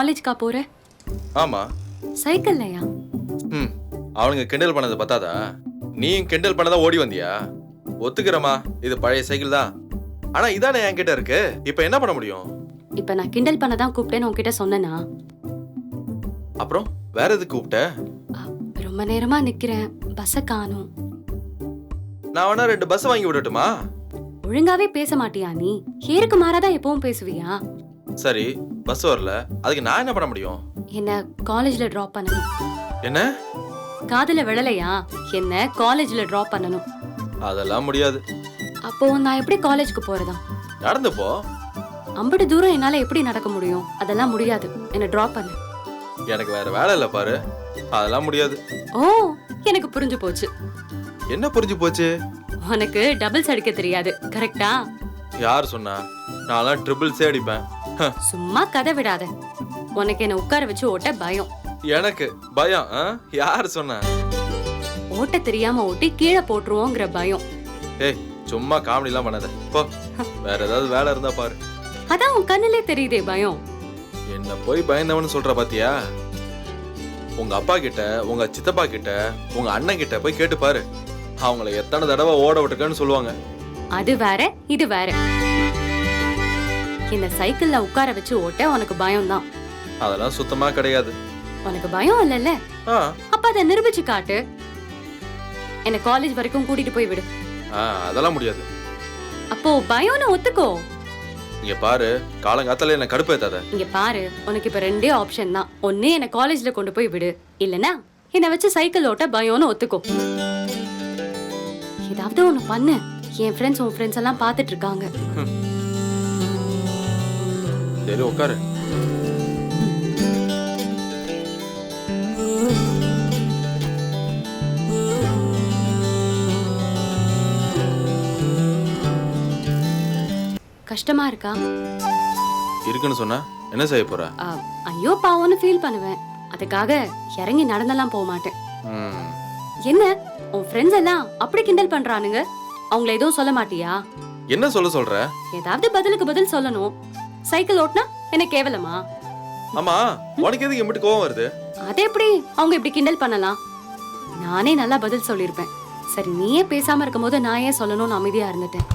காலேஜ்க்கா போற? ஆமா. சைக்கிள்லையா? அவனுங்க கிண்டல் பண்ணது பத்தாதா, நீயும் கிண்டல் பண்ணதா ஓடி வந்தியா? ஒத்துக்கிறமா, இது பழைய சைக்கிள் தான். ஆனா இதானே என்கிட்ட இருக்கு. இப்ப என்ன பண்ண முடியும்? இப்ப நான் கிண்டல் பண்ணதான் கூப்பிட்டேன்னு உன்கிட்ட சொன்னேனா? அப்புறம் வேற எதுக்கு கூப்பிட்ட? ரொம்ப நேரமா நிக்கிறேன், பஸ்ஸ காணோம். நான் வேணா 2 பஸ் வாங்கி விடட்டுமா? ஒழுங்காவே பேச மாட்டியா நீ? ஏருக்கு மாறாதான் எப்பவும் பேசுவியா? சரி, பஸ் வரல, அதுக்கு நான் என்ன பண்ண முடியும்? என்ன காலேஜ்ல டிராப் பண்ணணும். என்ன? காதுல விழலையா? என்ன காலேஜ்ல டிராப் பண்ணணும். அதெல்லாம் முடியாது. அப்போ நான் எப்படி காலேஜ்க்கு போறதா? நடந்து போ. அம்பது தூரம் என்னால எப்படி நடக்க முடியும்? அதெல்லாம் முடியாது. என்ன டிராப் பண்ணு. எனக்கு வேற வேலை இல்ல பாரு. அதெல்லாம் முடியாது. ஓ, எனக்கு புரிஞ்சு போச்சு. என்ன புரிஞ்சு போச்சு? உனக்கு டபுள்ஸ் அடிக்க தெரியாது, கரெக்டா? யார் சொன்னா? நான்லாம் ட்ரிபிள்ஸே அடிப்பேன். சும்மா கதை விடாத. உனக்கு என்ன உட்கார வச்சு ஓட்ட பயம். எனக்கு பயம்? யார் சொன்னா? ஓட்ட தெரியாம ஓட்டி கீழே போட்டுருவோங்கிற பயம். ஏய், சும்மா காமெடி எல்லாம் பண்ணாத போ. வேற ஏதாவது வேலை இருந்தா பாரு. அதான் உன் கண்ணிலே தெரியுதே பயம். என்ன போய் பயந்தவன்னு சொல்ற பாத்தியா? உங்க அப்பா கிட்ட, உங்க சித்தப்பா கிட்ட, உங்க அண்ணன் கிட்ட போய் கேட்டு பாரு. அவங்கள எத்தனை தடவை ஓட விட்டுருக்கன்னு சொல்லுவாங்க. அது வேற, இது வேற. இந்த சைக்கிள்ல உட்கார வச்சு ஓட்ட உனக்கு பயம் தான். அதெல்லாம் சுத்தமா கிடையாது. உனக்கு பயம் இல்லல்ல? அப்ப அதை நிரூபிச்சு காட்டு. என்ன காலேஜ் வரைக்கும் கூட்டிட்டு போய் விடு. அதெல்லாம் முடியாது. அப்போ பயம்னு ஒத்துக்கோ. இங்க பாரு, காலங்காத்தால என்ன கடுப்பேத்தாத. இங்க பாரு, உனக்கு இப்ப 2 ஆப்ஷன் தான். ஒண்ணு என்ன காலேஜ்ல கொண்டு போய் விடு, இல்லனா என்ன வச்சு சைக்கிள் ஓட்ட பயம்னு ஒத்துக்கோ. ஏதாவது ஒண்ணு பண்ணு. என் ஃப்ரெண்ட்ஸ் உன் ஃப்ரெண்ட்ஸ் எல்லாம் பாத்துட்டு இருக்காங்க. சரி, உட்காரு. கஷ்டமா இருக்கா? இருக்குன்னு சொன்னா என்ன செய்ய போற? ஐயோ பாவம்னு ஃபீல் பண்ணுவேன். அதுக்காக இறங்கி நடந்தெல்லாம் போக மாட்டேன். என்ன உன் ஃப்ரெண்ட்ஸ் எல்லாம் அப்படி கிண்டல் பண்றானுங்க? அவங்கள எதுவும் சொல்ல மாட்டியா? என்ன சொல்ற? ஏதாவது பதிலுக்கு பதில் சொல்லணும். சைக்கிள் ஓட்டினா என்ன கேவலமா? ஆமா, உனக்கு எதுக்கு இப்படி கோவம் வருது? அது எப்படி அவங்க இப்படி கிண்டல் பண்ணலாம்? நானே நல்லா பதில் சொல்லிருப்பேன். சரி, நீயே பேசாம இருக்கும்போது நான் ஏன் சொல்லணும்னு அமைதியா இருந்துட்டேன்.